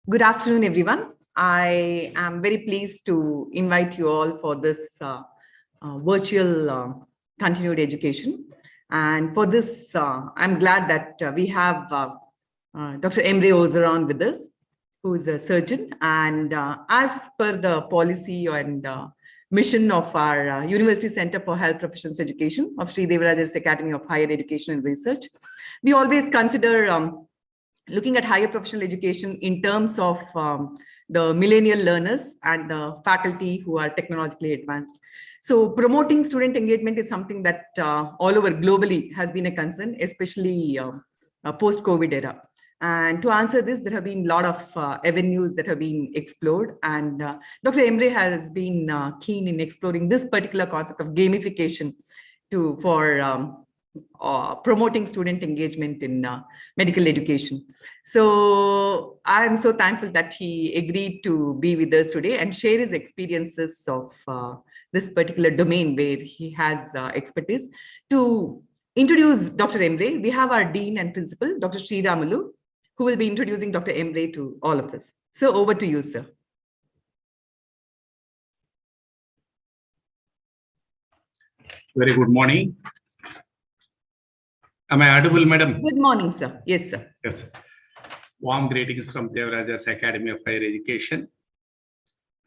Good afternoon, everyone. I am very pleased to invite you all for this virtual continued education. And for this, I'm glad that we have Dr. Emre Ozoran with us, who is a surgeon. And as per the policy and mission of our University Center for Health Professions Education of Sri Devaraja's Academy of Higher Education and Research, we always consider looking at higher professional education in terms of the millennial learners and the faculty who are technologically advanced. So promoting student engagement is something that all over globally has been a concern, especially post-COVID era. And to answer this, there have been a lot of avenues that have been explored. And Dr. Emre has been keen in exploring this particular concept of gamification for promoting student engagement in medical education. So I am so thankful that he agreed to be with us today and share his experiences of this particular domain where he has expertise. To introduce Dr. Emre, we have our Dean and Principal, Dr. Sri Ramalu, who will be introducing Dr. Emre to all of us. So over to you, sir. Very good morning. Am I audible, madam? Good morning, sir. Yes, sir. Yes. Warm greetings from Devaraja's Academy of Higher Education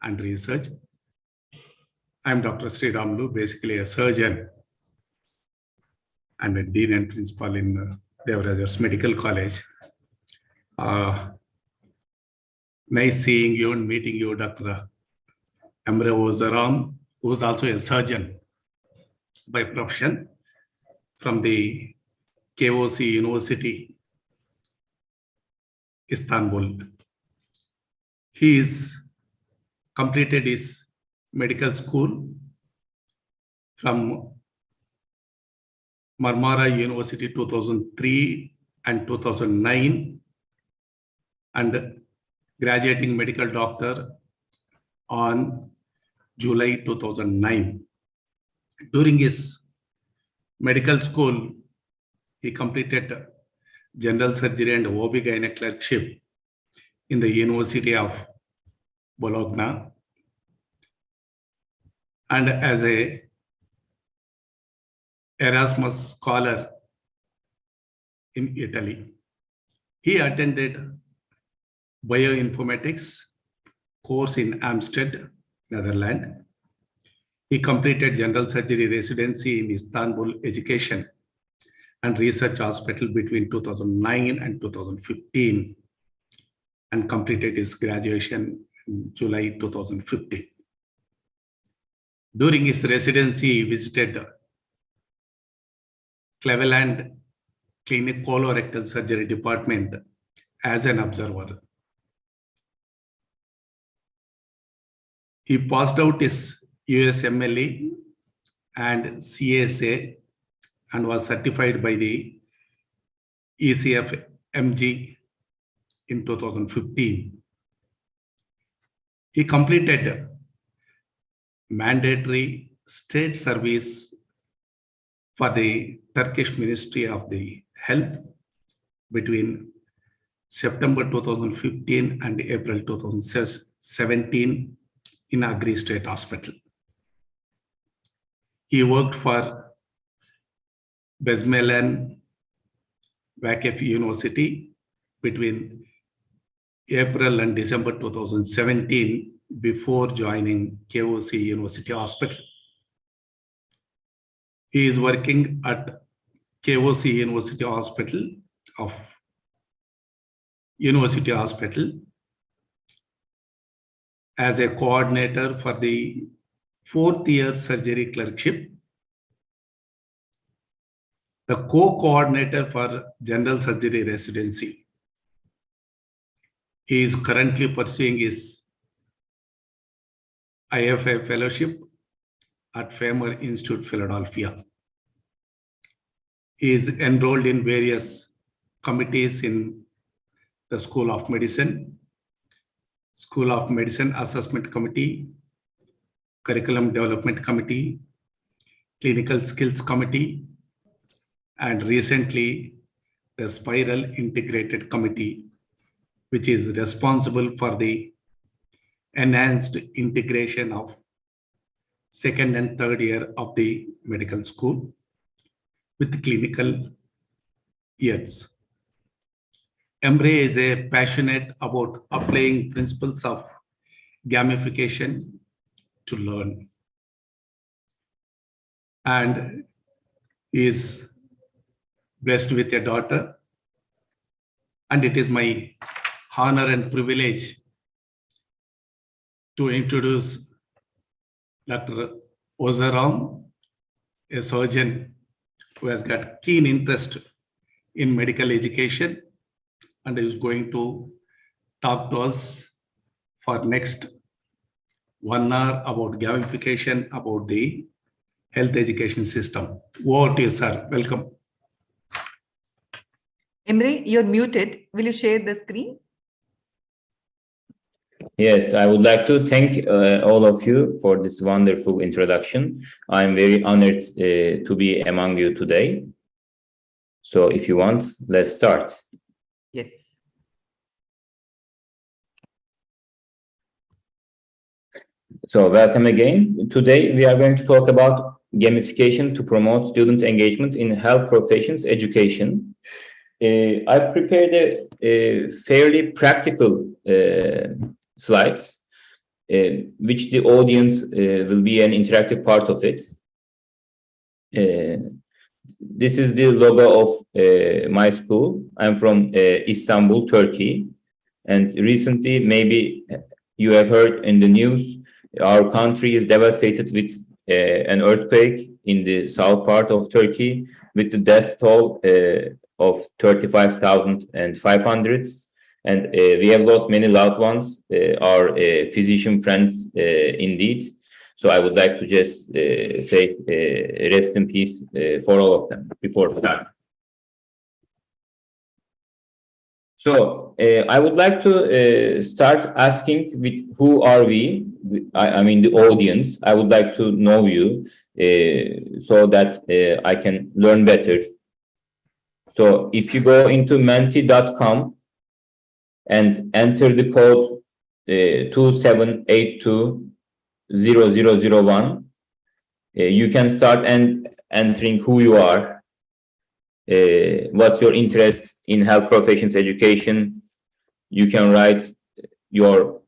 and Research. I'm Dr. Sri Ramalu, basically a surgeon and a dean and principal in Devaraja's Medical College. Nice seeing you and meeting you, Dr. Emre Ozoran, who is also a surgeon by profession from the KOC University, Istanbul. He is completed his medical school from Marmara University 2003 and 2009 and graduating medical doctor on July 2009. During his medical school, he completed general surgery and OB-GYN clerkship in the University of Bologna and as a Erasmus scholar in Italy. He attended bioinformatics course in Amsterdam, Netherlands. He completed general surgery residency in Istanbul Education and Research Hospital between 2009 and 2015 and completed his graduation in July 2015. During his residency, he visited Cleveland Clinic Colorectal Surgery Department as an observer. He passed out his USMLE and CSA and was certified by the ECF MG in 2015. He completed mandatory state service for the Turkish Ministry of the Health between September 2015 and April 2017 in Agri State Hospital. He worked for Besmelen Vakef University between April and December 2017 before joining KOC University Hospital. He is working at KOC University Hospital as a coordinator for the 4th year surgery clerkship, the co-coordinator for general surgery residency. He is currently pursuing his IFA fellowship at Famer Institute, Philadelphia. He is enrolled in various committees in the School of Medicine Assessment Committee, Curriculum Development Committee, Clinical Skills Committee, and recently the Spiral Integrated Committee which is responsible for the enhanced integration of second and third year of the medical school with clinical years. Emre is a passionate about applying principles of gamification to learn, and is blessed with a daughter. And it is my honor and privilege to introduce Dr. Ozoran, a surgeon who has got keen interest in medical education and is going to talk to us for next 1 hour about gamification, about the health education system. Over to you, sir. Welcome. Emre, you're muted. Will you share the screen? Yes, I would like to thank all of you for this wonderful introduction. I'm very honored to be among you today. So if you want, let's start. Yes. So welcome again. Today we are going to talk about gamification to promote student engagement in health professions education. I prepared a fairly practical slides, which the audience will be an interactive part of it. This is the logo of my school. I'm from Istanbul, Turkey. And recently, maybe you have heard in the news, our country is devastated with an earthquake in the south part of Turkey with the death toll of 35,500. And we have lost many loved ones, our physician friends indeed. So I would like to just say rest in peace for all of them before that. So I would like to start asking with who are we? I mean the audience. I would like to know you so that I can learn better. So if you go into menti.com and enter the code 27820001, you can start entering who you are, what's your interest in health professions education. You can write your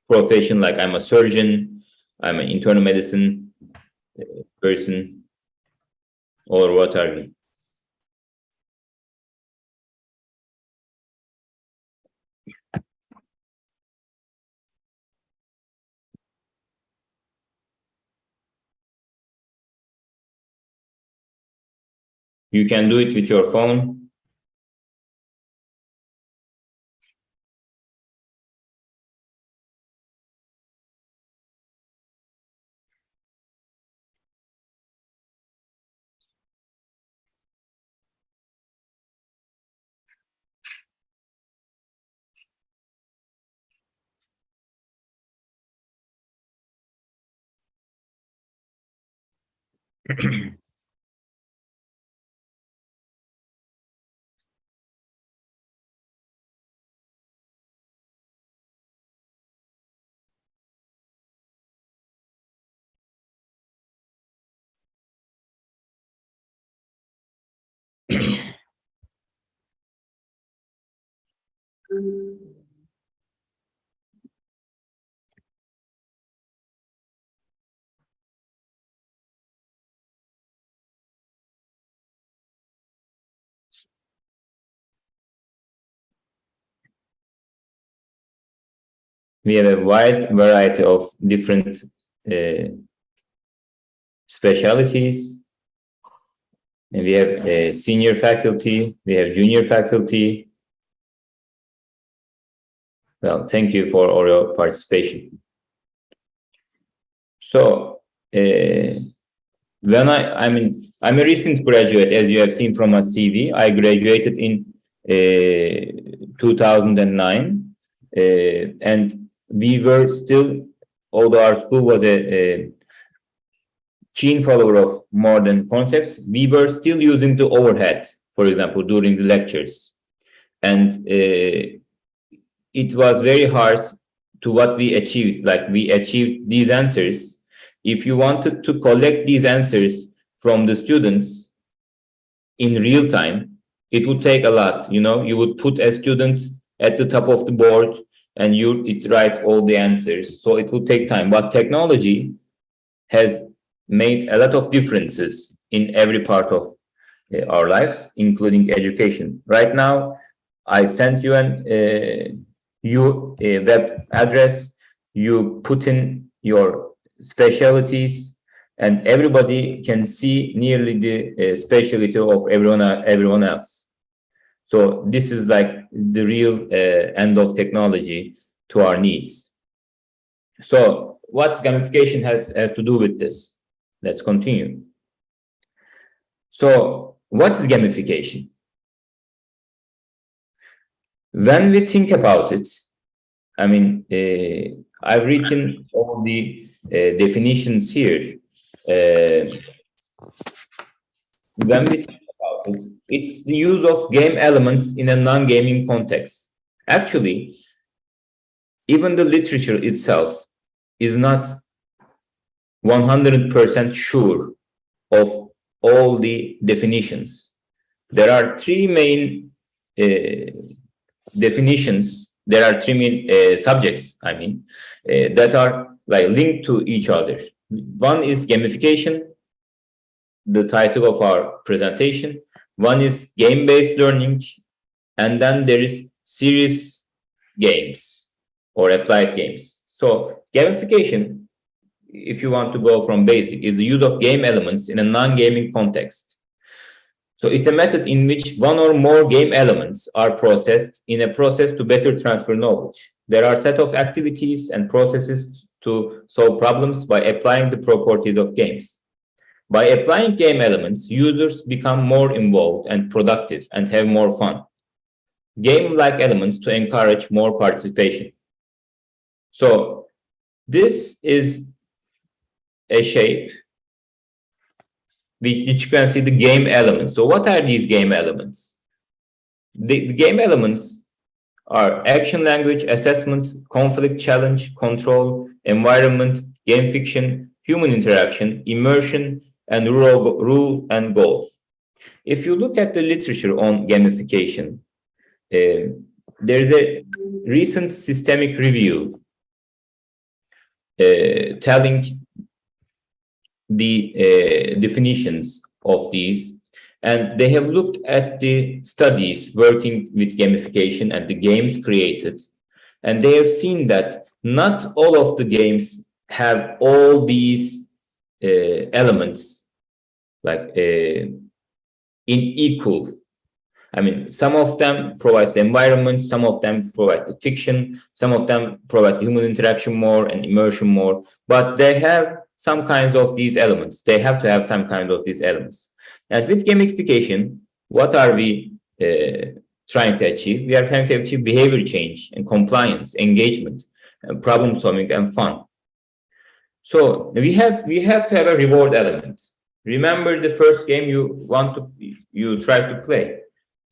profession, like I'm a surgeon, I'm an internal medicine person, or what are we? You can do it with your phone. We have a wide variety of different specialties. And we have senior faculty, we have junior faculty. Well, thank you for all your participation. So, when I'm a recent graduate, as you have seen from my CV. I graduated in 2009, and we were still, although our school was a keen follower of modern concepts, we were still using the overhead, for example, during the lectures. And it was very hard to what we achieved. Like we achieved these answers. If you wanted to collect these answers from the students in real time, it would take a lot. You would put a student at the top of the board and it writes all the answers. So it would take time. But technology has made a lot of differences in every part of our lives, including education. Right now, I sent you a web address. You put in your specialties, and everybody can see nearly the specialty of everyone else. So this is like the real end of technology to our needs. So what's gamification has to do with this? Let's continue. So what is gamification? When we think about it, I mean, I've written all the definitions here. When we think about it, it's the use of game elements in a non-gaming context. Actually, even the literature itself is not 100% sure of all the definitions. There are three main definitions. There are three main subjects, that are like linked to each other. One is gamification, the title of our presentation. One is game-based learning, and then there is serious games or applied games. So gamification, if you want to go from basic, is the use of game elements in a non-gaming context. So it's a method in which one or more game elements are processed in a process to better transfer knowledge. There are a set of activities and processes to solve problems by applying the properties of games. By applying game elements, users become more involved and productive and have more fun. Game-like elements to encourage more participation. So this is a shape which you can see the game elements. So what are these game elements? The game elements are action language, assessment, conflict, challenge, control, environment, game fiction, human interaction, immersion, and rule and goals. If you look at the literature on gamification, there is a recent systemic review telling the definitions of these, and they have looked at the studies working with gamification and the games created, and they have seen that not all of the games have all these elements like in equal. Some of them provide the environment, some of them provide the fiction, some of them provide human interaction more and immersion more, but they have some kinds of these elements. They have to have some kind of these elements. And with gamification, what are we trying to achieve? We are trying to achieve behavior change and compliance, engagement, and problem solving and fun. So we have to have a reward element. Remember the first game you try to play.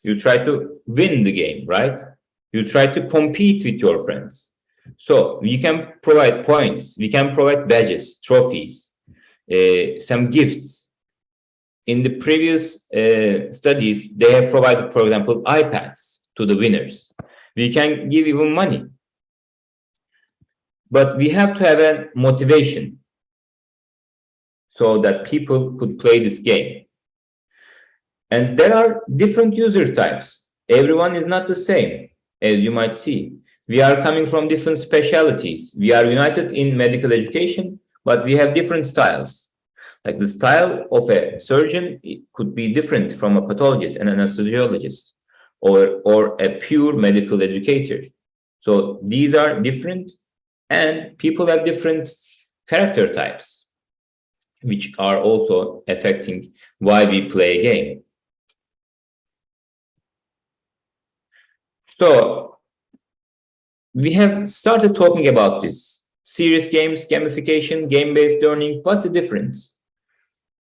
You try to win the game, right? You try to compete with your friends. So we can provide points, we can provide badges, trophies, some gifts. In the previous studies, they have provided, for example, iPads to the winners. We can give even money. But we have to have a motivation so that people could play this game. And there are different user types. Everyone is not the same, as you might see. We are coming from different specialties. We are united in medical education, but we have different styles. Like the style of a surgeon, it could be different from a pathologist and an anesthesiologist or a pure medical educator. So these are different, and people have different character types, which are also affecting why we play a game. So we have started talking about this. Serious games, gamification, game-based learning. What's the difference?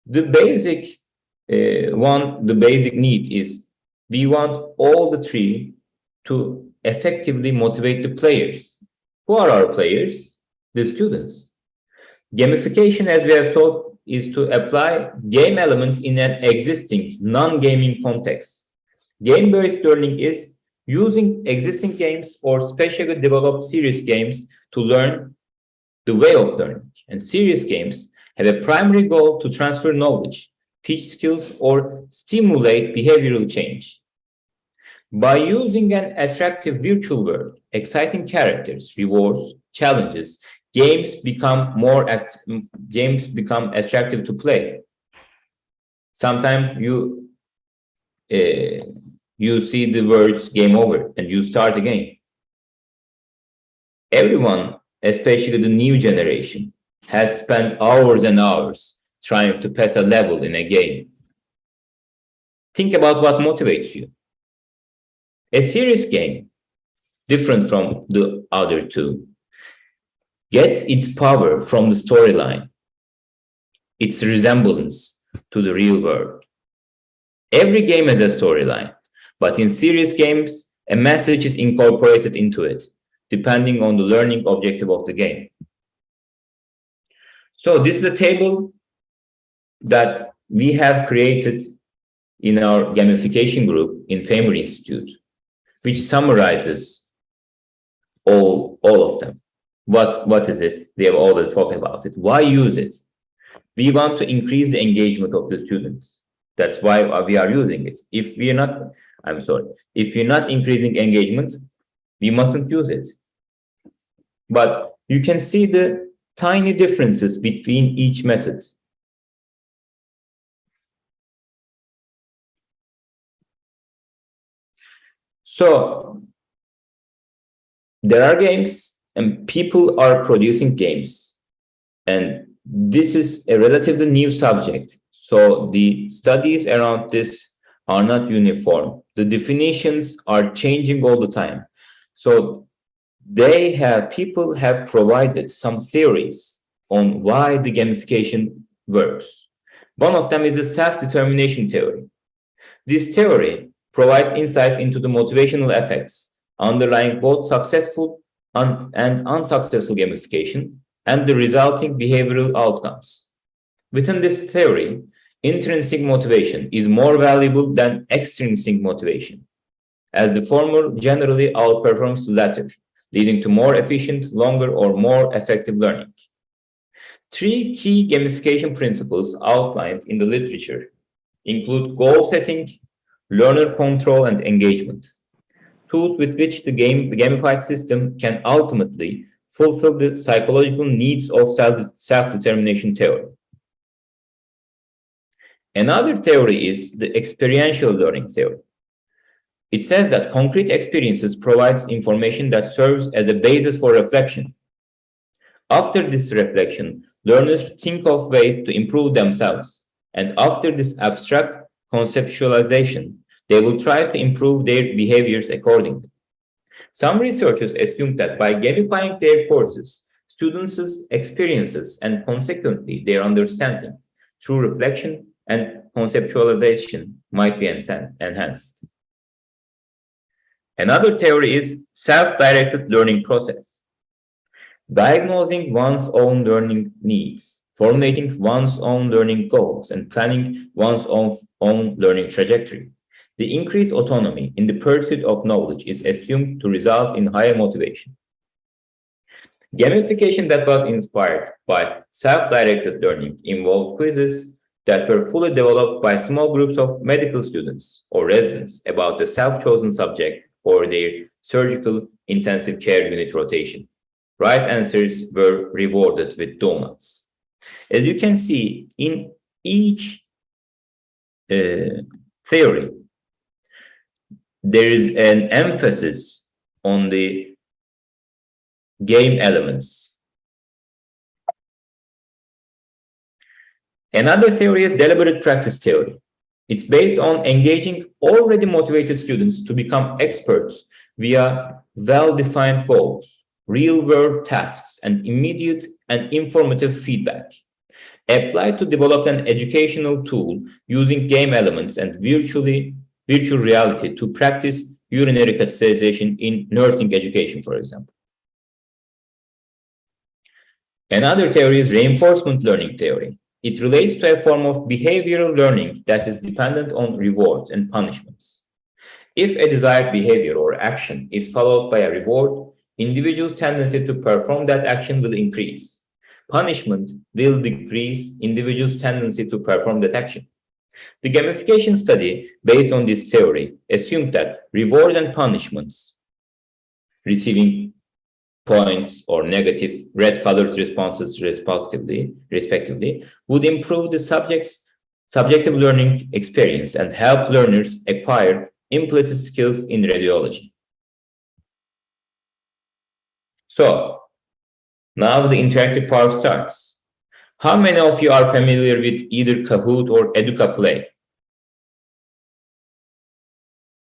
The basic the basic need is we want all the three to effectively motivate the players. Who are our players? The students. Gamification, as we have taught, is to apply game elements in an existing non-gaming context. Game-based learning is using existing games or specially developed serious games to learn the way of learning. And serious games have a primary goal to transfer knowledge, teach skills, or stimulate behavioral change. By using an attractive virtual world, exciting characters, rewards, challenges, games become attractive to play. Sometimes you see the words game over and you start again. Everyone, especially the new generation, has spent hours and hours trying to pass a level in a game. Think about what motivates you. A serious game, different from the other two, gets its power from the storyline, its resemblance to the real world. Every game has a storyline, but in serious games, a message is incorporated into it, depending on the learning objective of the game. So this is a table that we have created in our gamification group in Famer Institute, which summarizes all of them. What is it? We have already talked about it. Why use it? We want to increase the engagement of the students. That's why we are using it. If we're not increasing engagement, we mustn't use it. But you can see the tiny differences between each method. So there are games and people are producing games, and this is a relatively new subject. So the studies around this are not uniform. The definitions are changing all the time. So people have provided some theories on why the gamification works. One of them is the self-determination theory. This theory provides insights into the motivational effects underlying both successful and unsuccessful gamification and the resulting behavioral outcomes. Within this theory, intrinsic motivation is more valuable than extrinsic motivation, as the former generally outperforms the latter, leading to more efficient, longer, or more effective learning. Three key gamification principles outlined in the literature include goal setting, learner control, and engagement, tools with which the gamified system can ultimately fulfill the psychological needs of self-determination theory. Another theory is the experiential learning theory. It says that concrete experiences provides information that serves as a basis for reflection. After this reflection, learners think of ways to improve themselves, and after this abstract conceptualization, they will try to improve their behaviors accordingly. Some researchers assume that by gamifying their courses, students' experiences and consequently their understanding through reflection and conceptualization might be enhanced. Another theory is self-directed learning process. Diagnosing one's own learning needs, formulating one's own learning goals, and planning one's own learning trajectory. The increased autonomy in the pursuit of knowledge is assumed to result in higher motivation. Gamification that was inspired by self-directed learning involves quizzes that were fully developed by small groups of medical students or residents about the self-chosen subject or their surgical intensive care unit rotation. Right answers were rewarded with donuts. As you can see, in each theory, there is an emphasis on the game elements. Another theory is deliberate practice theory. It's based on engaging already motivated students to become experts via well-defined goals, real-world tasks, and immediate and informative feedback. Applied to develop an educational tool using game elements and virtual reality to practice urinary catheterization in nursing education, for example. Another theory is reinforcement learning theory. It relates to a form of behavioral learning that is dependent on rewards and punishments. If a desired behavior or action is followed by a reward, individuals' tendency to perform that action will increase. Punishment will decrease individuals' tendency to perform that action. The gamification study, based on this theory, assumed that rewards and punishments, receiving points or negative red-colored responses respectively, would improve the subjective learning experience and help learners acquire implicit skills in radiology. So, now the interactive part starts. How many of you are familiar with either Kahoot or EducaPlay?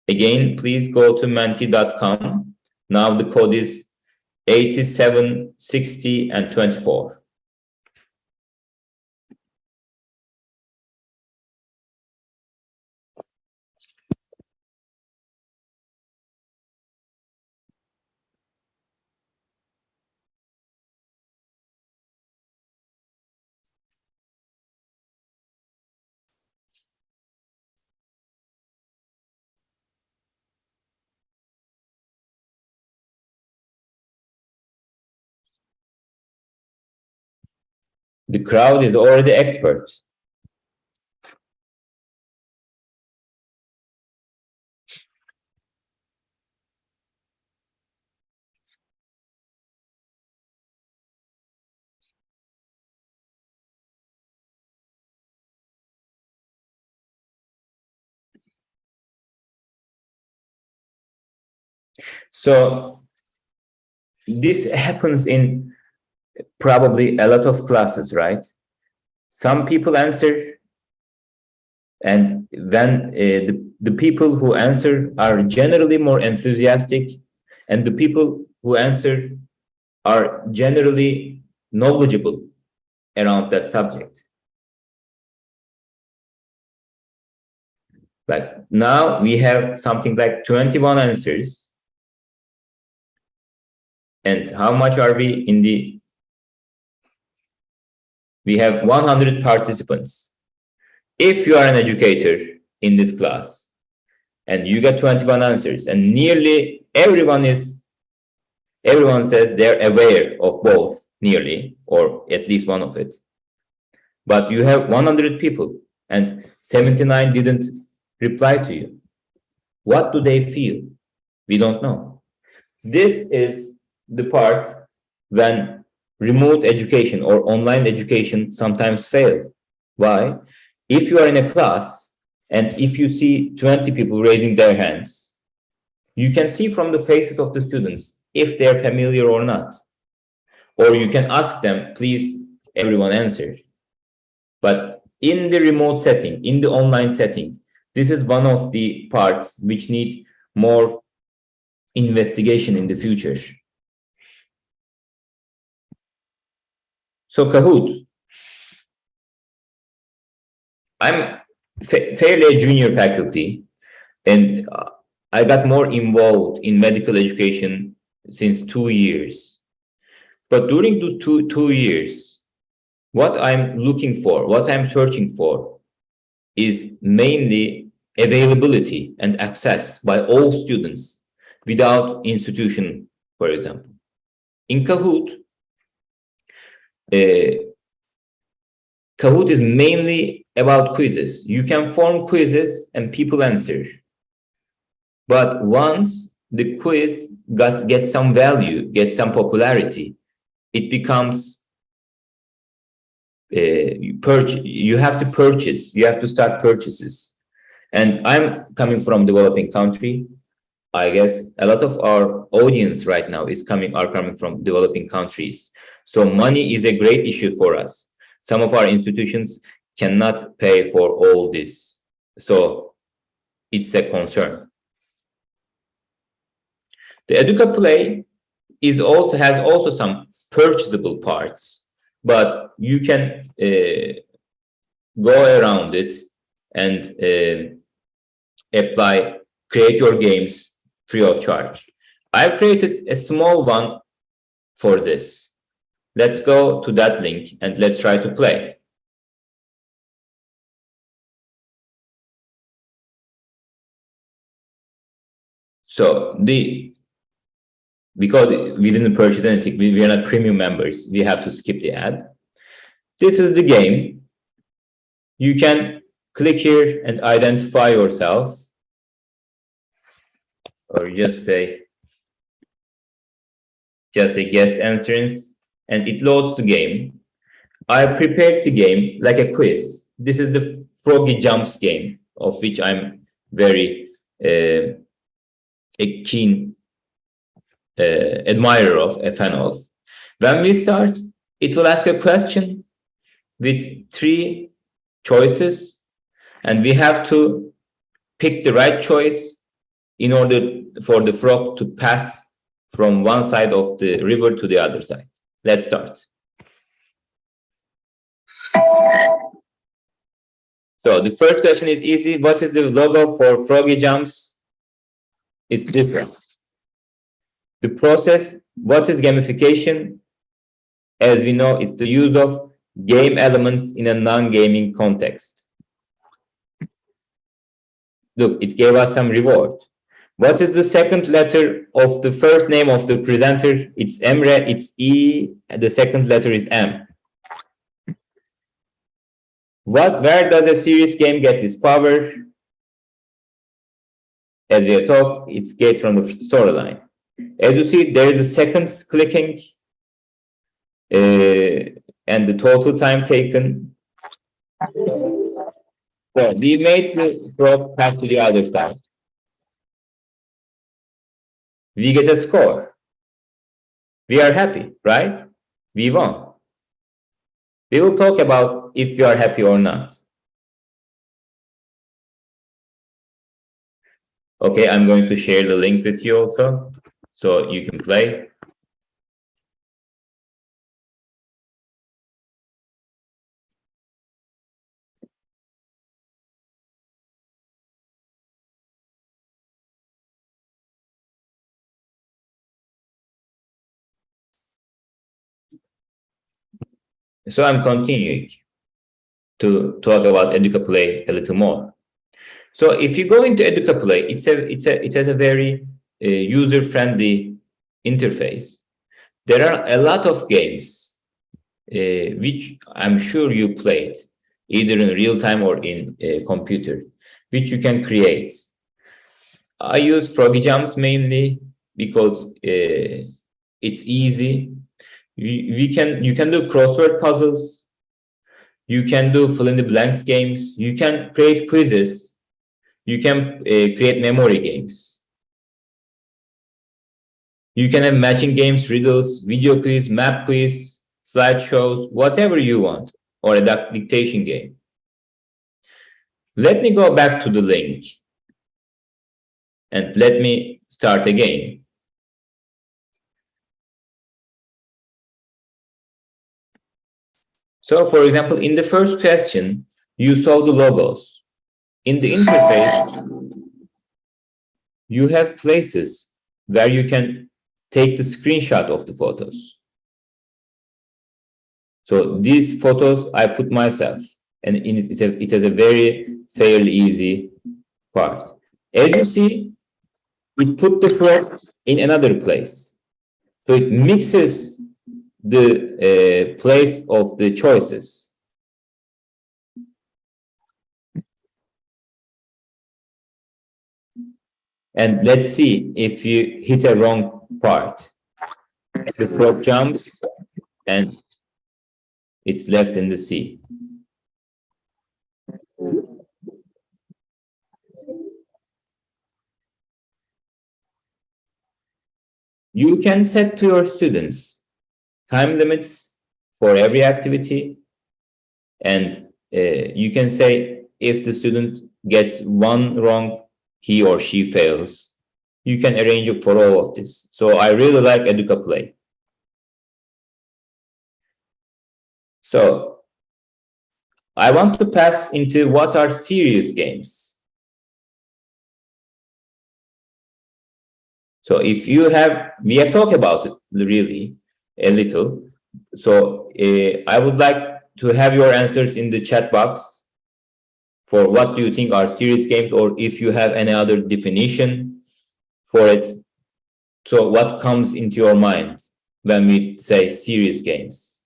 Again, please go to menti.com. Now the code is 87, 60, and 24. The crowd is already expert. So this happens in probably a lot of classes, right? Some people answer, and then the people who answer are generally more enthusiastic, and the people who answer are generally knowledgeable around that subject. Like now we have something like 21 answers. And how much are we in the... We have 100 participants. If you are an educator in this class and you get 21 answers and nearly everyone says they're aware of both, nearly, or at least one of it. But you have 100 people and 79 didn't reply to you. What do they feel? We don't know. This is the part when remote education or online education sometimes fail. Why? If you are in a class and if you see 20 people raising their hands, you can see from the faces of the students if they're familiar or not. Or you can ask them, please, everyone answer. But in the remote setting, in the online setting, this is one of the parts which need more investigation in the future. So Kahoot. I'm fairly a junior faculty, and I got more involved in medical education since 2 years. But during those two years, what I'm looking for, what I'm searching for is mainly availability and access by all students without institution, for example. In Kahoot, Kahoot is mainly about quizzes. You can form quizzes and people answer. But once the quiz gets some value, gets some popularity, it becomes you have to purchase, you have to start purchases. And I'm coming from developing country. I guess a lot of our audience right now are coming from developing countries. So money is a great issue for us. Some of our institutions cannot pay for all this. So it's a concern. The EducaPlay has also some purchasable parts, but you can go around it and create your games free of charge. I've created a small one for this. Let's go to that link and let's try to play. So because we didn't purchase anything, we are not premium members, we have to skip the ad. This is the game. You can click here and identify yourself, or just say guest entrance, and it loads the game. I prepared the game like a quiz. This is the Froggy Jumps game, of which I'm very a keen admirer of, a fan of. When we start, it will ask a question with 3 choices, and we have to pick the right choice in order for the frog to pass from one side of the river to the other side. Let's start. So the first question is easy. What is the logo for Froggy Jumps? It's this one. The process, what is gamification? As we know, it's the use of game elements in a non-gaming context. Look, it gave us some reward. What is the second letter of the first name of the presenter? It's Emre, it's E, and the second letter is M. Where does a serious game get its power? As we have talked, it gets from the storyline. As you see, there is a seconds clicking and the total time taken. So we made the frog pass to the other side. We get a score. We are happy, right? We won. We will talk about if we are happy or not. Okay, I'm going to share the link with you also, so you can play. So I'm continuing to talk about EducaPlay a little more. So if you go into EducaPlay, it has a very user-friendly interface. There are a lot of games which I'm sure you played, either in real time or in a computer, which you can create. I use Froggy Jumps mainly because it's easy. You can do crossword puzzles. You can do fill in the blanks games. You can create quizzes. You can create memory games. You can have matching games, riddles, video quiz, map quiz, slideshows, whatever you want, or a dictation game. Let me go back to the link and let me start again. So, for example, in the first question, you saw the logos. In the interface, you have places where you can take the screenshot of the photos. So these photos I put myself, and it has a very fairly easy part. As you see, we put the frog in another place. So it mixes the place of the choices. And let's see if you hit a wrong part. The frog jumps and it's left in the sea. You can set to your students time limits for every activity, and you can say if the student gets one wrong, he or she fails. You can arrange it for all of this. So I really like EducaPlay. So I want to pass into what are serious games. So if you have, we have talked about it really a little. So I would like to have your answers in the chat box for what do you think are serious games, or if you have any other definition for it. So what comes into your mind when we say serious games?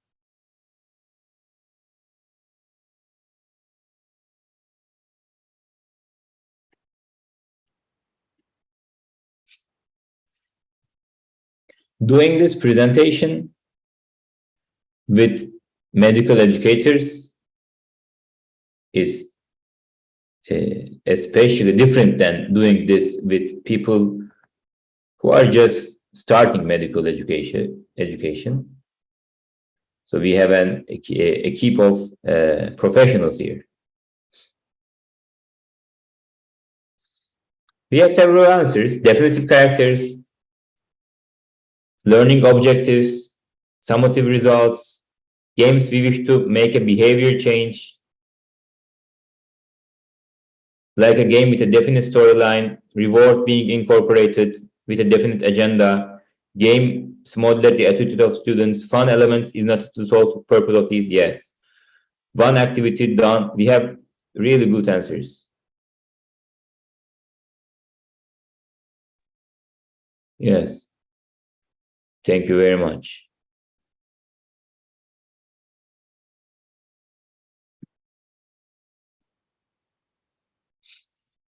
Doing this presentation with medical educators is especially different than doing this with people who are just starting medical education. So we have a keep of professionals here. We have several answers: definitive characters, learning objectives, summative results, games we wish to make a behavior change, like a game with a definite storyline, reward being incorporated with a definite agenda, games modulate the attitude of students, fun elements is not the sole purpose of these. Yes. One activity done. We have really good answers. Yes. Thank you very much.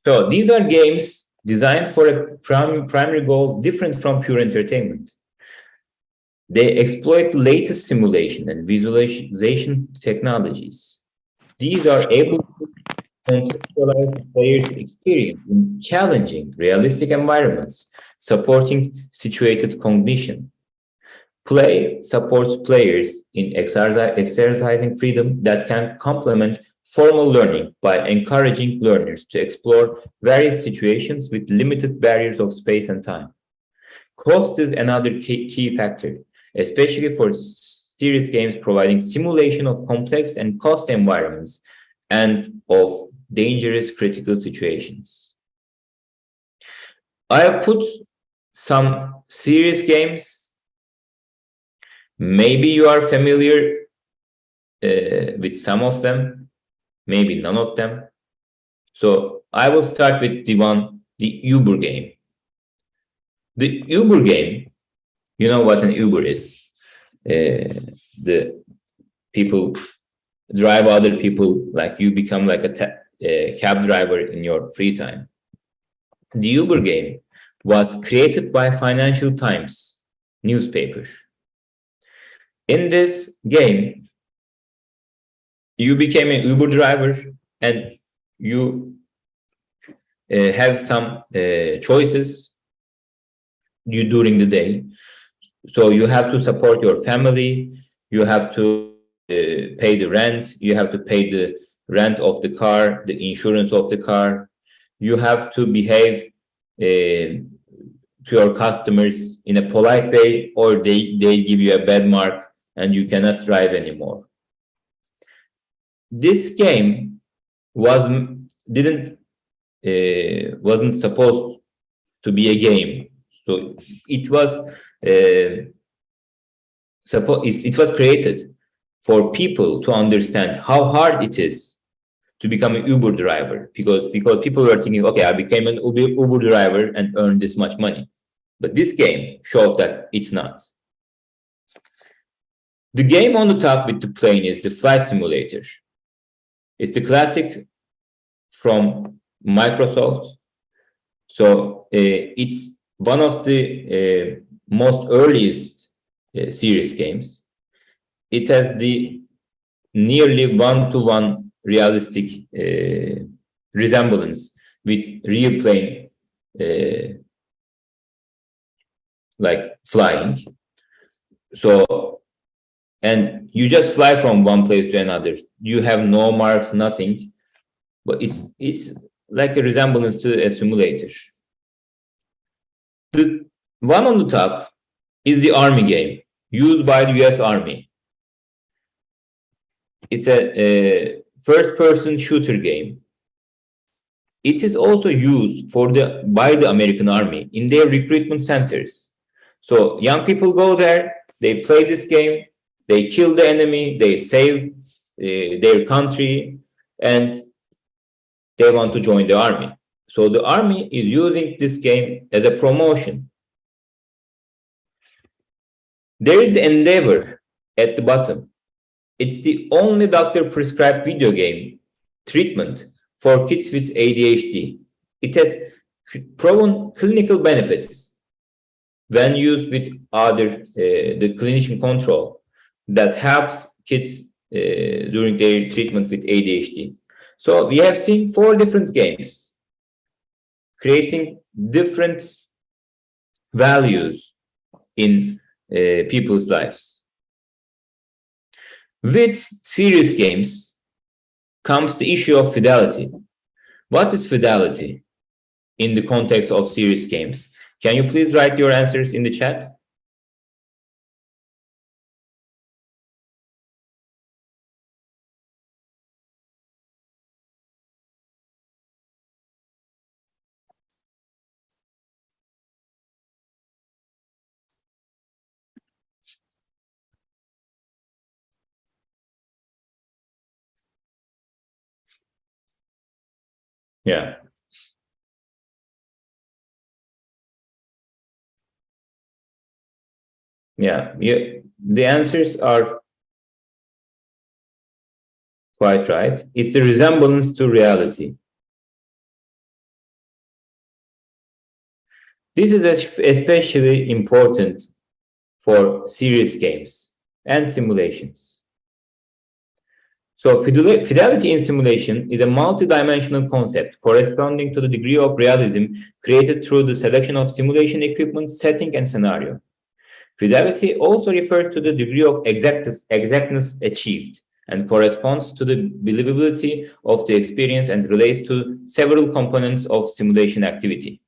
So these are games designed for a primary goal different from pure entertainment. They exploit the latest simulation and visualization technologies. These are able to contextualize the player's experience in challenging, realistic environments, supporting situated cognition. Play supports players in exercising freedom that can complement formal learning by encouraging learners to explore various situations with limited barriers of space and time. Cost is another key factor, especially for serious games providing simulation of complex and cost environments and of dangerous critical situations. I have put some serious games. Maybe you are familiar with some of them, maybe none of them. So I will start with the Uber game. The Uber game, you know what an Uber is. The people drive other people, like you become like a cab driver in your free time. The Uber game was created by Financial Times newspaper. In this game, you became an Uber driver and you have some choices during the day. So you have to support your family, you have to pay the rent, you have to pay the rent of the car, the insurance of the car, you have to behave to your customers in a polite way, or they give you a bad mark and you cannot drive anymore. This game wasn't supposed to be a game. So it was it was created for people to understand how hard it is to become an Uber driver, because people were thinking, okay, I became an Uber driver and earned this much money. But this game showed that it's not. The game on the top with the plane is the flight simulator. It's the classic from Microsoft. So it's one of the most earliest series games. It has the nearly one-to-one realistic resemblance with real plane, like flying. So, and you just fly from one place to another. You have no marks, nothing, but it's like a resemblance to a simulator. The one on the top is the Army game used by the US Army. It's a first-person shooter game. it is also used by the American Army in their recruitment centers. So young people go there, they play this game, they kill the enemy, they save their country, and they want to join the army. So the army is using this game as a promotion. There is Endeavor at the bottom. It's the only doctor-prescribed video game treatment for kids with ADHD. It has proven clinical benefits when used with the clinician control that helps kids during their treatment with ADHD. So we have seen 4 different games creating different values in people's lives. With serious games comes the issue of fidelity. What is fidelity in the context of serious games? Can you please write your answers in the chat? Yeah. Yeah, the answers are quite right. It's the resemblance to reality. This is especially important for serious games and simulations. So fidelity in simulation is a multi-dimensional concept corresponding to the degree of realism created through the selection of simulation equipment, setting, and scenario. Fidelity also refers to the degree of exactness achieved and corresponds to the believability of the experience and relates to several components of simulation activity.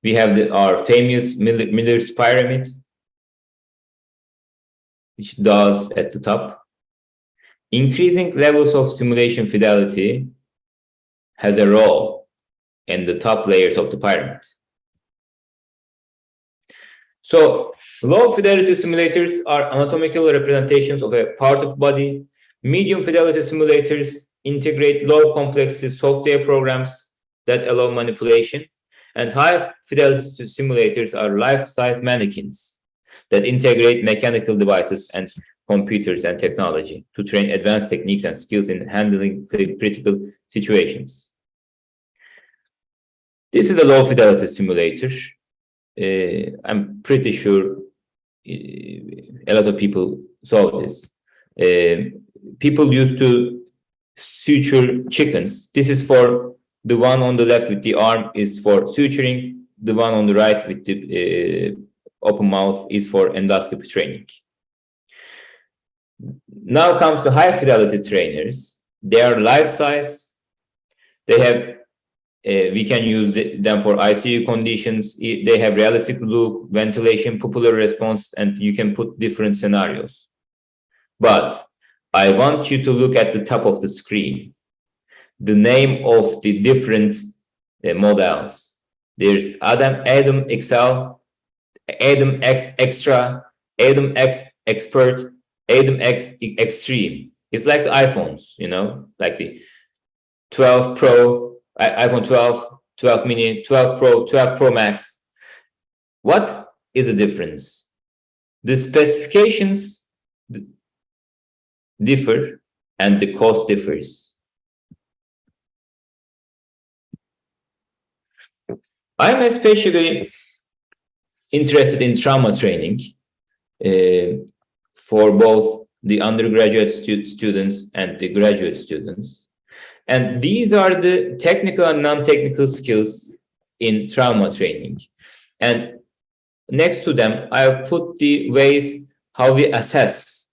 We have our famous Miller's pyramid, which does at the top. Increasing levels of simulation fidelity has a role in the top layers of the pyramid. So, low fidelity simulators are anatomical representations of a part of body. Medium fidelity simulators integrate low complexity software programs that allow manipulation. And high fidelity simulators are life-size mannequins that integrate mechanical devices and computers and technology to train advanced techniques and skills in handling critical situations. This is a low fidelity simulator. I'm pretty sure a lot of people saw this. People used to suture chickens. This is for the one on the left with the arm is for suturing. The one on the right with the open mouth is for endoscopy training. Now comes the high fidelity trainers. They are life size. They have we can use them for ICU conditions. They have realistic look, ventilation, pupillary response, and you can put different scenarios. But I want you to look at the top of the screen. The name of the different models. There's Adam XL, Adam X Extra, Adam X Expert, Adam X Extreme. It's like the iPhones, you know, like the 12 Pro, iPhone 12, 12 mini, 12 Pro, 12 Pro Max. What is the difference? The specifications differ and the cost differs. I'm especially interested in trauma training for both the undergraduate students and the graduate students. And these are the technical and non-technical skills in trauma training. And next to them, I have put the ways how we assess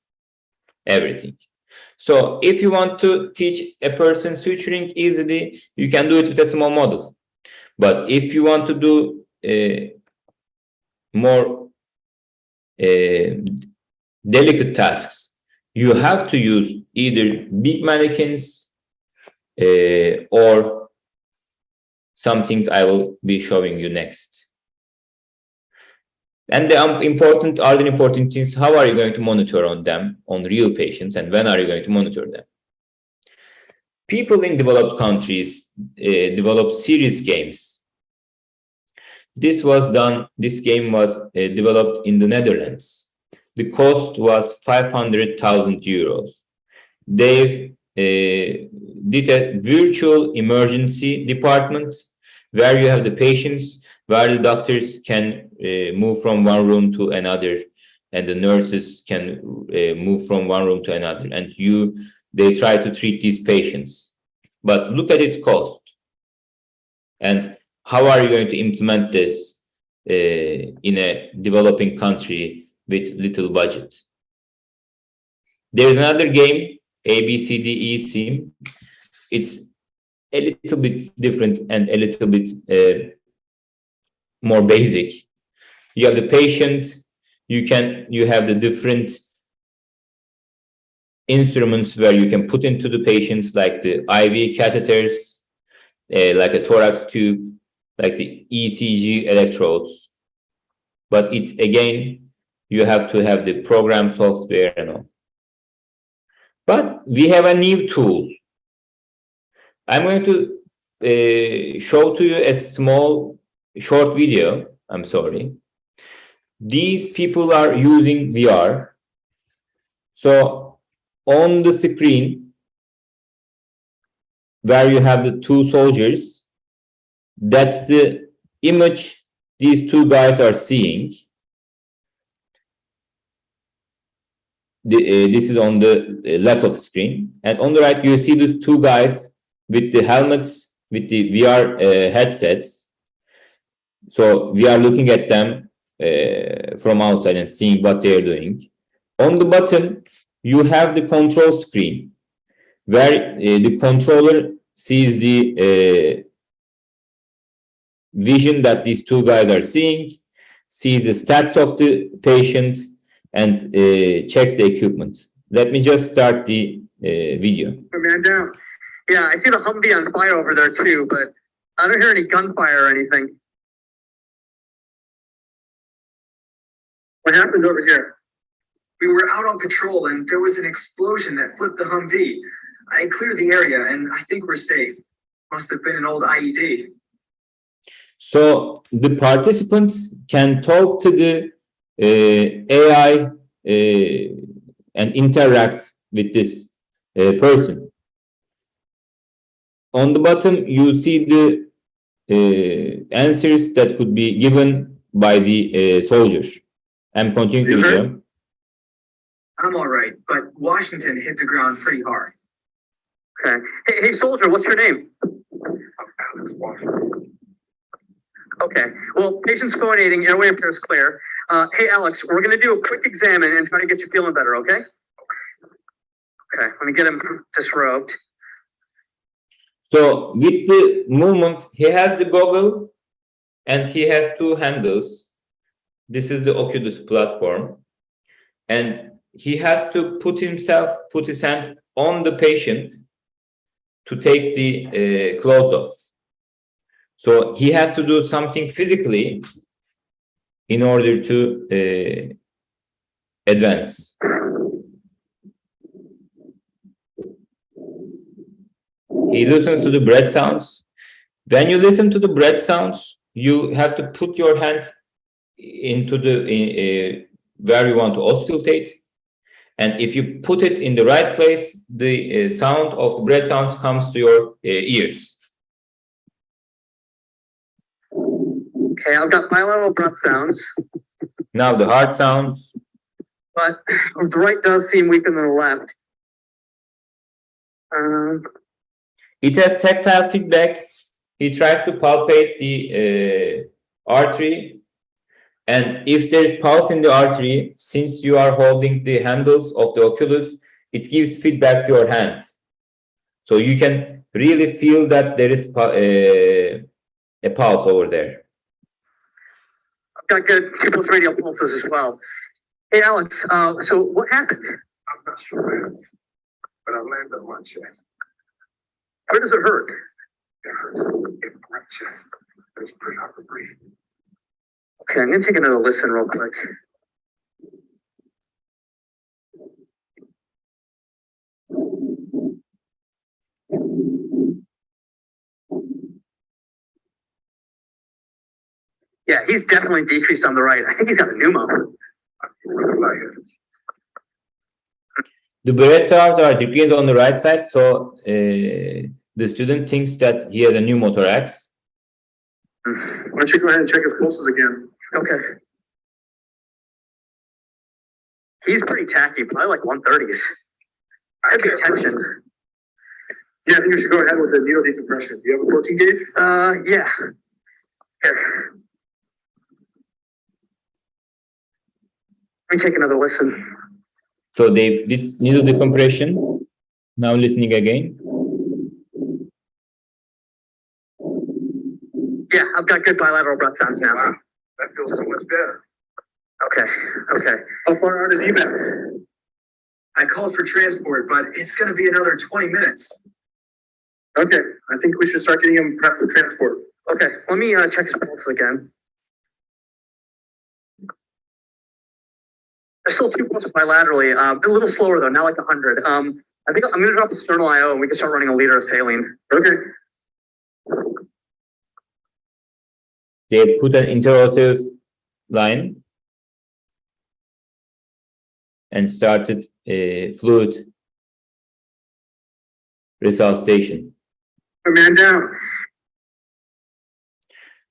everything. So if you want to teach a person suturing easily, you can do it with a small model. But if you want to do more delicate tasks, you have to use either big mannequins, or something I will be showing you next. And the other important things, how are you going to monitor on them, on real patients, and when are you going to monitor them? People in developed countries develop serious games. This game was developed in the Netherlands. The cost was 500,000 euros. They did a virtual emergency department where you have the patients, where the doctors can move from one room to another, and the nurses can move from one room to another, and they try to treat these patients. But look at its cost. And how are you going to implement this in a developing country with little budget? There's another game, ABCDE Sim. It's a little bit different and a little bit more basic. You have the patient, you have the different instruments where you can put into the patient, like the IV catheters, like a thorax tube, like the ECG electrodes. But again, you have to have the program software and all. But we have a new tool. I'm going to show to you a short video. I'm sorry. These people are using VR. So on the screen, where you have the two soldiers, that's the image these two guys are seeing. This is on the left of the screen. And on the right, you see the two guys with the helmets, with the VR headsets. So we are looking at them from outside and seeing what they're doing. On the bottom, you have the control screen, where the controller sees the vision that these two guys are seeing, sees the stats of the patient, and checks the equipment. Let me just start the video. Man down. Yeah, I see the Humvee on fire over there too, but I don't hear any gunfire or anything. What happened over here? We were out on patrol and there was an explosion that flipped the Humvee. I cleared the area and I think we're safe. Must have been an old IED. So the participants can talk to the AI and interact with this person. On the bottom, you see the answers that could be given by the soldiers. I'm continuing the video. I'm all right, but Washington hit the ground pretty hard. Okay. Hey, soldier, what's your name? Alex Washington. Okay. Well, patient's phonating, airway appears clear. Hey, Alex, we're going to do a quick exam and try to get you feeling better, okay? Okay, let me get him disrobed. So with the movement, he has the goggle and he has two handles. This is the Oculus platform. And he has to put his hand on the patient to take the clothes off. So he has to do something physically in order to advance. He listens to the breath sounds. When you listen to the breath sounds, you have to put your hand into the where you want to auscultate. And if you put it in the right place, the sound of the breath sounds comes to your ears. Okay, I've got bilateral breath sounds. Now the heart sounds. But the right does seem weaker than the left. It has tactile feedback. He tries to palpate the artery. And if there is pulse in the artery, since you are holding the handles of the Oculus, it gives feedback to your hand. So you can really feel that there is a pulse over there. I've got good pupil radial pulses as well. Hey, Alex, so what happened? I'm not sure, but I landed on my chest. Where does it hurt? It hurts in my chest. It's pretty hard to breathe. Okay, I'm gonna take another listen real quick. Yeah, he's definitely decreased on the right. I think he's got a pneumo. The breath sounds are decreased on the right side, so the student thinks that he has a pneumothorax. Why don't you go ahead and check his pulses again? Okay. He's pretty tacky, probably like 130s. Heavy tension. Yeah, I think you should go ahead with the needle decompression. Do you have a 14 gauge? Yeah. Here. Let me take another listen. So they did needle decompression. Now listening again. Yeah, I've got good bilateral breath sounds now. Wow, that feels so much better. Okay. How far out is he back? I called for transport, but it's going to be another 20 minutes. Okay, I think we should start getting him prepped for transport. Okay, let me check his pulse again. There's still 2 pulses bilaterally. A little slower though, not like 100. I think I'm gonna drop the sternal IO and we can start running a liter of saline. Okay. They put an interorative line and started fluid resuscitation. Man down.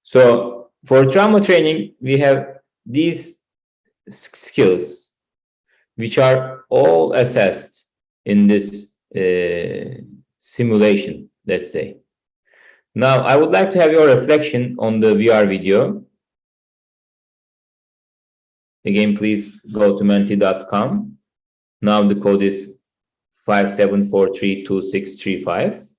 So for trauma training, we have these skills, which are all assessed in this simulation, let's say. Now, I would like to have your reflection on the VR video. Again, please go to menti.com. Now the code is 57432635.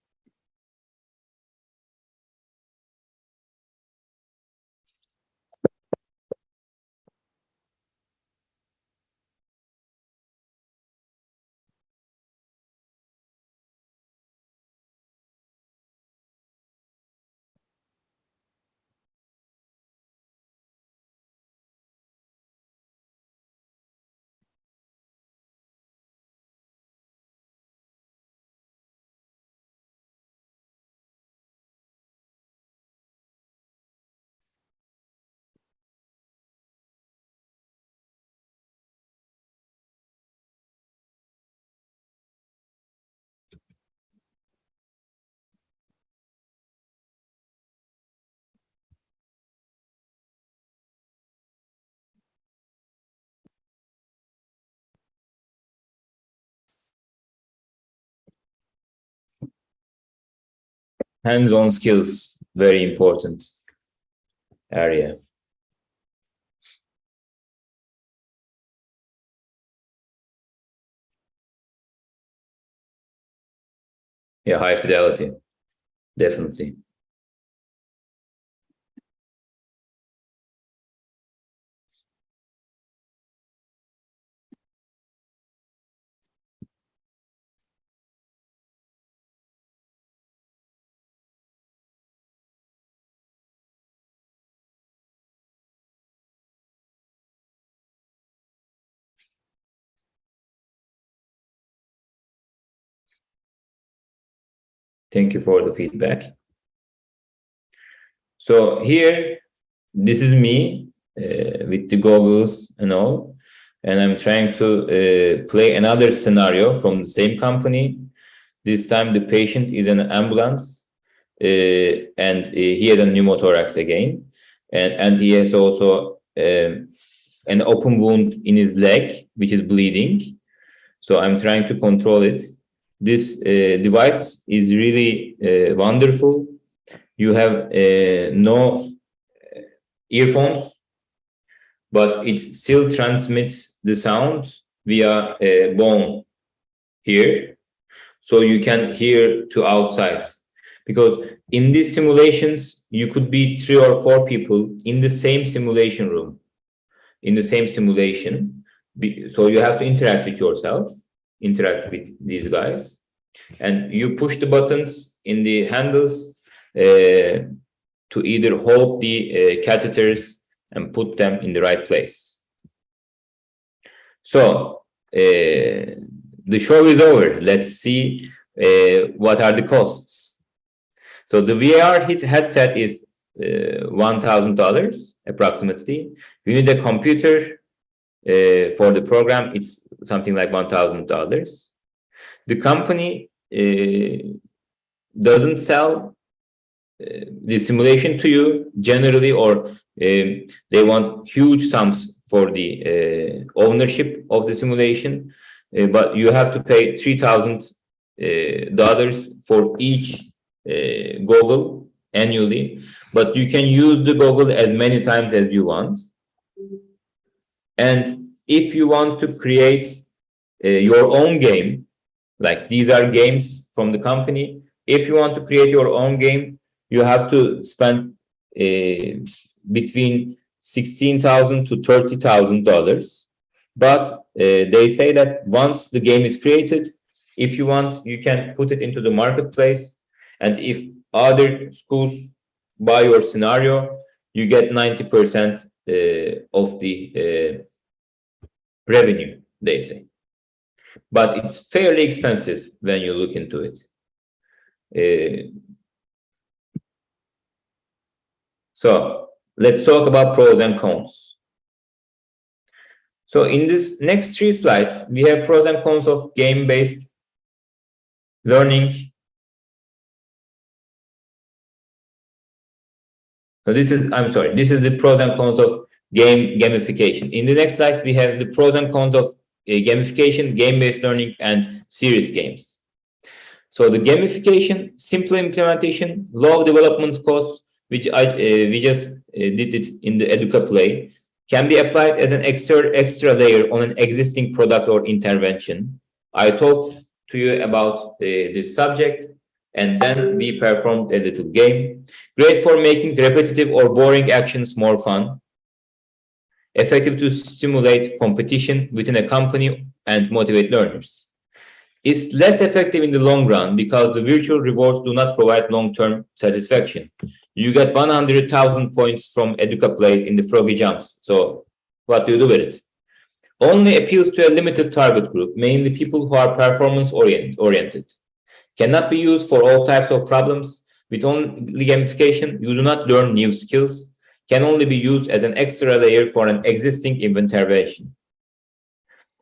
Hands-on skills, very important area. Yeah, high fidelity, definitely. Thank you for the feedback. So here, this is me with the goggles and all, and I'm trying to play another scenario from the same company. This time the patient is in an ambulance and he has a pneumothorax again, and he has also an open wound in his leg, which is bleeding. So I'm trying to control it. This device is really wonderful. You have no earphones, but it still transmits the sound via a bone here. So you can hear to outside. Because in these simulations, you could be 3 or 4 people in the same simulation room, in the same simulation. So you have to interact with yourself, interact with these guys, and you push the buttons in the handles to either hold the catheters and put them in the right place. So the show is over. Let's see what are the costs. So the VR headset is $1,000 approximately. You need a computer for the program. It's something like $1,000. The company doesn't sell the simulation to you generally, or they want huge sums for the ownership of the simulation, but you have to pay $3,000 for each goggle annually, but you can use the goggle as many times as you want. And if you want to create your own game, like these are games from the company, if you want to create your own game, you have to spend between $16,000 to $30,000. But they say that once the game is created, if you want, you can put it into the marketplace. And if other schools buy your scenario, you get 90% of the revenue, they say. But it's fairly expensive when you look into it. So let's talk about pros and cons. So in this next 3 slides, we have pros and cons of game-based learning. So this is the pros and cons of gamification. In the next slides, we have the pros and cons of gamification, game-based learning, and serious games. So the gamification, simple implementation, low development costs, which we just did it in the Educa Play, can be applied as an extra layer on an existing product or intervention. I talked to you about this subject, and then we performed a little game. Great for making repetitive or boring actions more fun. Effective to stimulate competition within a company and motivate learners. It's less effective in the long run because the virtual rewards do not provide long-term satisfaction. You get 100,000 points from Educa Plays in the Froggy Jumps. So what do you do with it? Only appeals to a limited target group, mainly people who are performance-oriented. Cannot be used for all types of problems. With only gamification, you do not learn new skills. Can only be used as an extra layer for an existing intervention.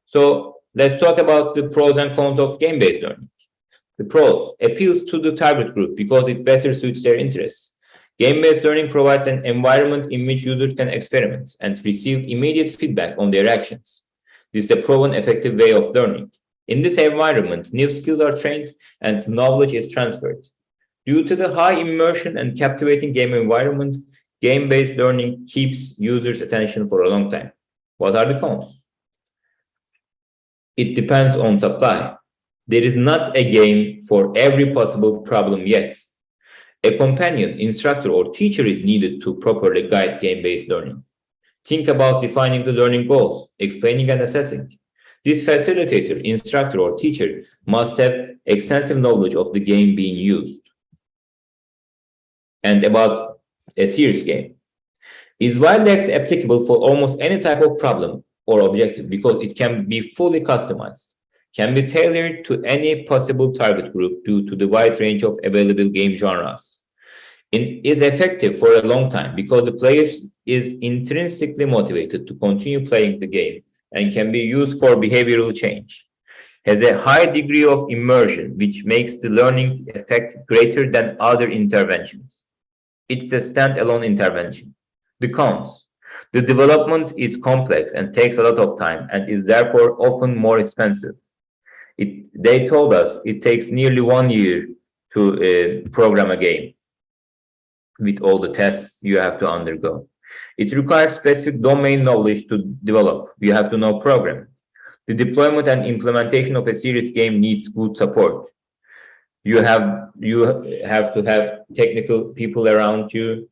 So let's talk about the pros and cons of game-based learning. The pros: appeals to the target group because it better suits their interests. Game-based learning provides an environment in which users can experiment and receive immediate feedback on their actions. This is a proven effective way of learning. In this environment, new skills are trained and knowledge is transferred. Due to the high immersion and captivating game environment, game-based learning keeps users' attention for a long time. What are the cons? It depends on supply. There is not a game for every possible problem yet. A companion, instructor, or teacher is needed to properly guide game-based learning. Think about defining the learning goals, explaining and assessing. This facilitator, instructor, or teacher must have extensive knowledge of the game being used. And about a serious game. Is widely applicable for almost any type of problem or objective because it can be fully customized, can be tailored to any possible target group due to the wide range of available game genres. It is effective for a long time because the player is intrinsically motivated to continue playing the game and can be used for behavioral change. Has a high degree of immersion, which makes the learning effect greater than other interventions. It's a standalone intervention. The cons: the development is complex and takes a lot of time and is therefore often more expensive. They told us it takes nearly 1 year to program a game with all the tests you have to undergo. It requires specific domain knowledge to develop. You have to know programming. The deployment and implementation of a serious game needs good support. You have to have technical people around you.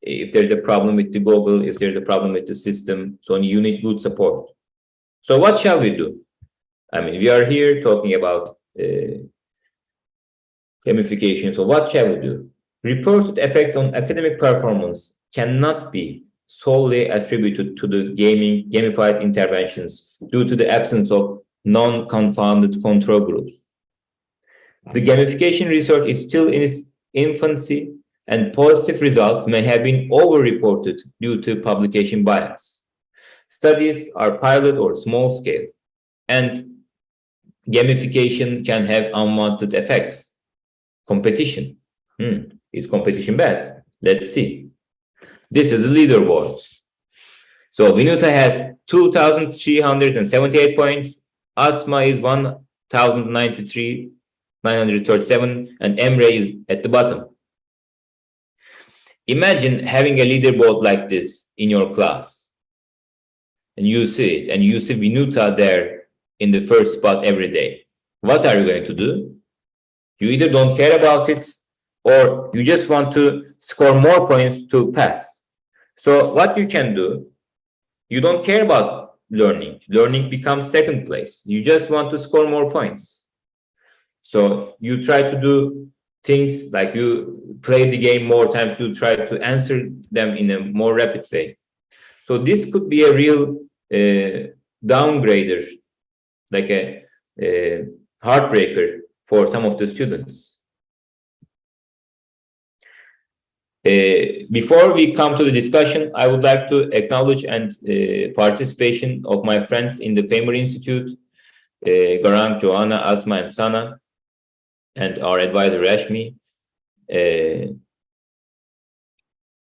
If there's a problem with the Google, if there's a problem with the system, so you need good support. So what shall we do? I mean, we are here talking about Gamification. So what shall we do? Reported effects on academic performance cannot be solely attributed to the gamified interventions due to the absence of non-confounded control groups. The gamification research is still in its infancy, and positive results may have been over-reported due to publication bias. Studies are pilot or small scale, and gamification can have unwanted effects. Competition. Is competition bad? Let's see. This is the leaderboard. So Vinuta has 2,378 points. Asma is 1,093,937, and Emre is at the bottom. Imagine having a leaderboard like this in your class. And you see it, and you see Vinuta there in the first spot every day. What are you going to do? You either don't care about it, or you just want to score more points to pass. So what you can do, you don't care about learning. Learning becomes second place. You just want to score more points. So you try to do things like you play the game more times, you try to answer them in a more rapid way. So this could be a real downgrader, like a heartbreaker for some of the students. Before we come to the discussion, I would like to acknowledge and participation of my friends in the Famer Institute, Garang, Joanna, Asma, and Sana, and our advisor Rashmi,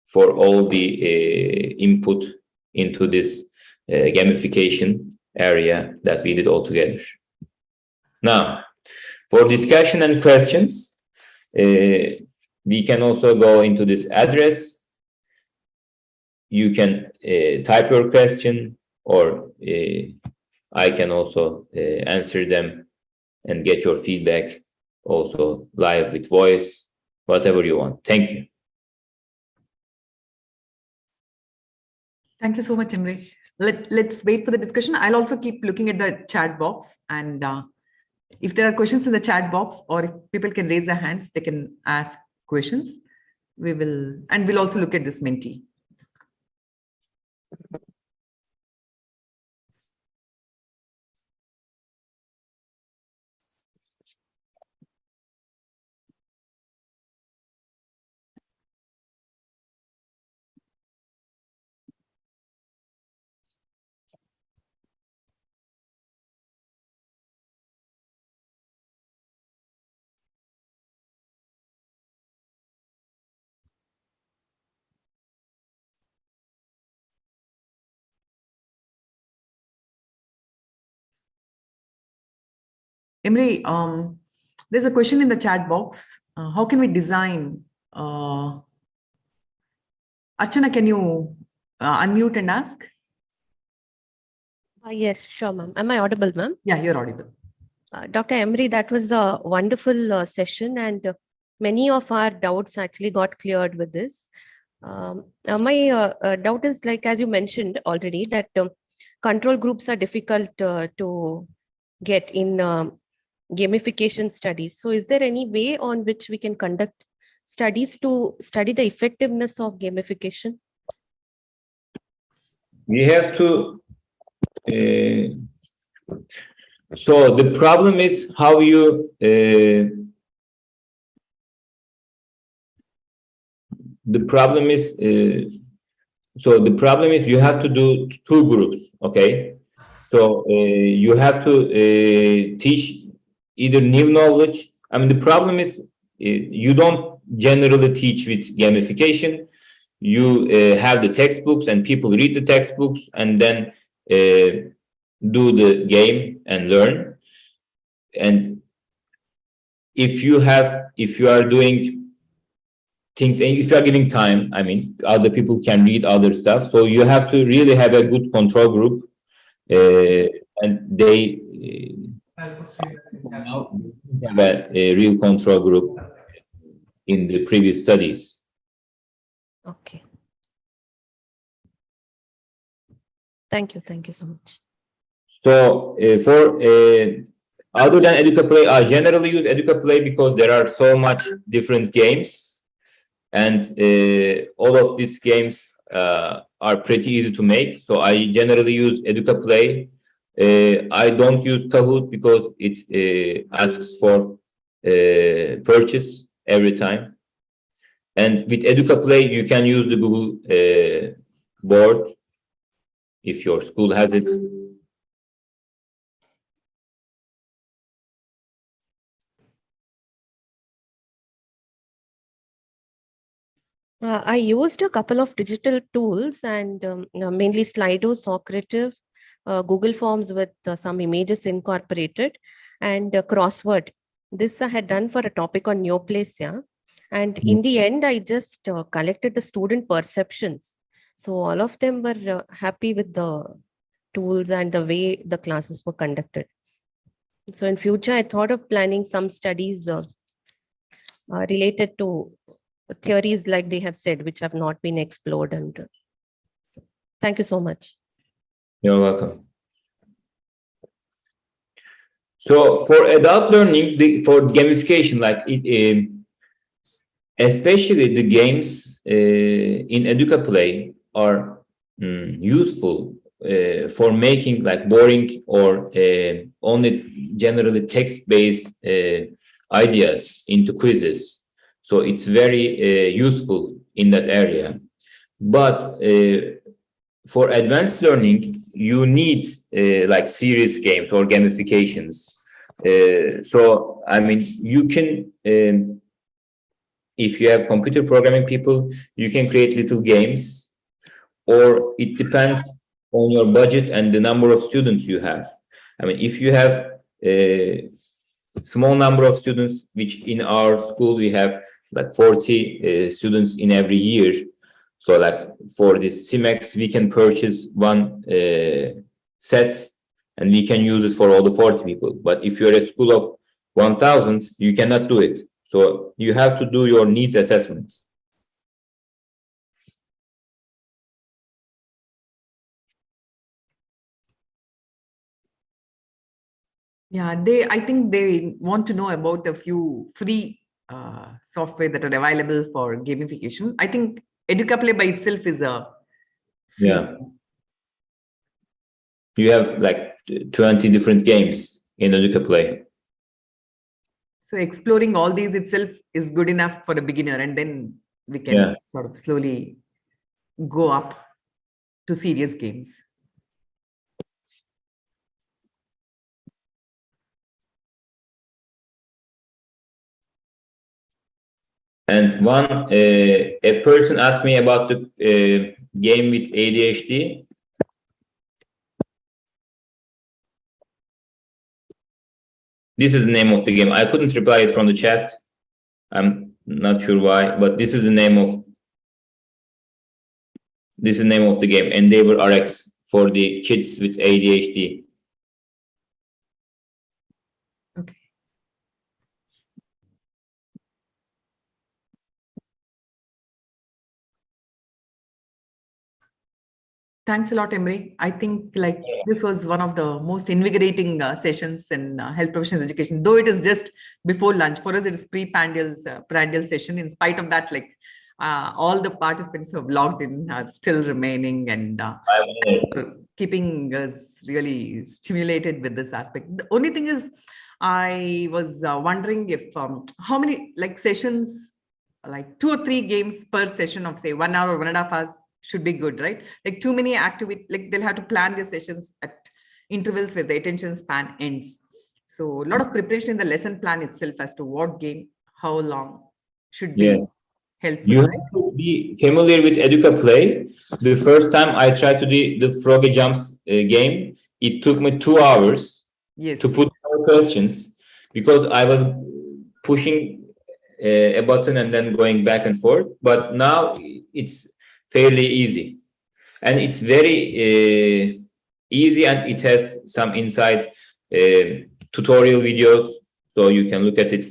for all the input into this gamification area that we did all together. Now, for discussion and questions, we can also go into this address. You can type your question, or I can also answer them and get your feedback also live with voice, whatever you want. Thank you. Thank you so much, Emre. Let's wait for the discussion. I'll also keep looking at the chat box, and if there are questions in the chat box, or if people can raise their hands, they can ask questions. We will, and we'll also look at this Menti. Emre, there's a question in the chat box. How can we design? Archana, can you unmute and ask? Yes, sure, ma'am. Am I audible, ma'am? Yeah, you're audible. Dr. Emre, that was a wonderful session, and many of our doubts actually got cleared with this. My doubt is, like, as you mentioned already, that control groups are difficult to get in gamification studies. So is there any way on which we can conduct studies to study the effectiveness of gamification? We have to, so the problem is how you, the problem is you have to do two groups, okay? So you have to teach either new knowledge. I mean, the problem is you don't generally teach with gamification. You have the textbooks and people read the textbooks and then do the game and learn. And if you are doing things and if you are giving time, I mean, other people can read other stuff. So you have to really have a good control group, and they have a real control group in the previous studies. Okay. Thank you so much. So for Other than EducaPlay, I generally use EducaPlay because there are so much different games, and all of these games are pretty easy to make. So I generally use EducaPlay. I don't use Kahoot because it asks for purchase every time. And with EducaPlay, you can use the Google board if your school has it. I used a couple of digital tools and mainly Slido, Socrative, Google Forms with some images incorporated, and crossword. This I had done for a topic on neoplasia. And in the end, I just collected the student perceptions. So all of them were happy with the tools and the way the classes were conducted. So in future, I thought of planning some studies related to theories like they have said, which have not been explored. And so, thank you so much. You're welcome. So for adult learning, for gamification, like especially the games in EducaPlay are useful for making like boring or only generally text-based ideas into quizzes. So it's very useful in that area. But for advanced learning, you need like serious games or gamifications. So, I mean, you can, if you have computer programming people, you can create little games, or it depends on your budget and the number of students you have. I mean, if you have a small number of students, which in our school we have like 40 students in every year. So like for this CMEX, we can purchase one set and we can use it for all the 40 people. But if you're a school of 1,000, you cannot do it. So you have to do your needs assessment. Yeah, I think they want to know about a few free software that are available for gamification. I think EducaPlay by itself is a free. Yeah. You have like 20 different games in EducaPlay. So exploring all these itself is good enough for a beginner, and then we can sort of slowly go up to serious games. And a person asked me about the game with ADHD. This is the name of the game. I couldn't reply it from the chat. I'm not sure why, but this is the name of the game, Endeavor RX, for the kids with ADHD. Okay. Thanks a lot, Emre. I think like this was one of the most invigorating sessions in health professionals education, though it is just before lunch. For us, it is pre-prandial session. In spite of that, like all the participants who have logged in are still remaining, and keeping us really stimulated with this aspect. The only thing is, I was wondering if how many like sessions, like 2 or 3 games per session of say 1 hour or 1.5 hours should be good, right? Like too many activity, like they'll have to plan their sessions at intervals where the attention span ends. So a lot of preparation in the lesson plan itself as to what game, how long should be helpful. You have to be familiar with EducaPlay. The first time I tried to do the Froggy Jumps game, it took me 2 hours to put questions because I was pushing a button and then going back and forth. But now it's fairly easy, and it's very easy, and it has some inside tutorial videos, so you can look at it.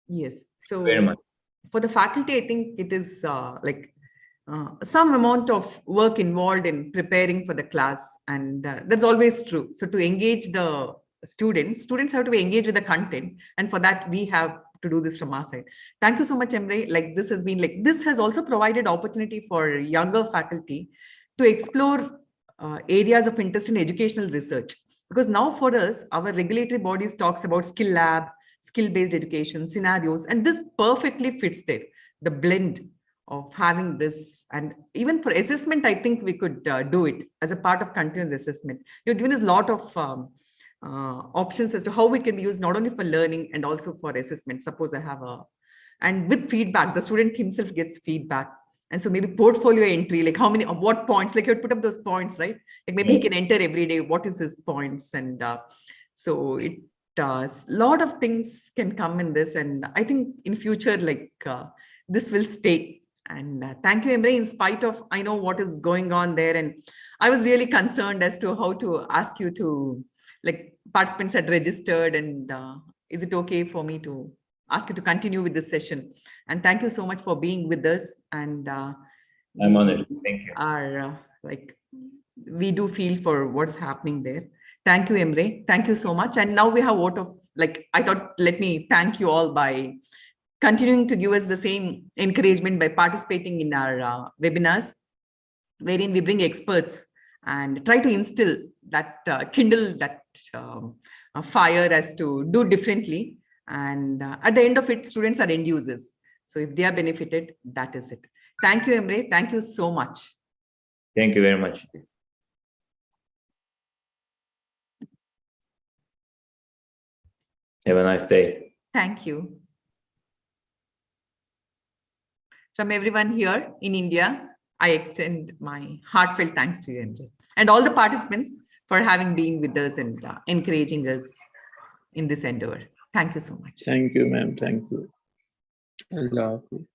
Yes, so very much. For the faculty, I think it is some amount of work involved in preparing for the class, and that's always true. So to engage the students. Students have to be engaged with the content. And for that, we have to do this from our side. Thank you so much, Emre. Like this has also provided opportunity for younger faculty to explore areas of interest in educational research. Because now for us, our regulatory bodies talks about skill lab, skill-based education, scenarios, and this perfectly fits there, the blend of having this. And even for assessment, I think we could do it as a part of continuous assessment. You've given us a lot of options as to how it can be used not only for learning and also for assessment. Suppose I have and with feedback, the student himself gets feedback. And so maybe portfolio entry, like how many, what points, like you would put up those points, right? Like maybe he can enter every day, what is his points? And so it does, a lot of things can come in this. And I think in future, like this will stay. And thank you, Emre, in spite of, I know what is going on there. And I was really concerned as to how to ask you to, like participants had registered, and is it okay for me to ask you to continue with this session? And thank you so much for being with us. And I'm honored. Thank you. Are like, we do feel for what's happening there. Thank you, Emre. Thank you so much. And now we have vote of, like, I thought, let me thank you all by continuing to give us the same encouragement by participating in our webinars, wherein we bring experts and try to instill that, kindle that fire as to do differently. And at the end of it, students are end users. So if they are benefited, that is it. Thank you, Emre. Thank you so much. Thank you very much. Have a nice day. Thank you. From everyone here in India, I extend my heartfelt thanks to you, Emre, and all the participants for having been with us and encouraging us in this endeavor. Thank you so much. Thank you, ma'am. Thank you. Allah Hafiz.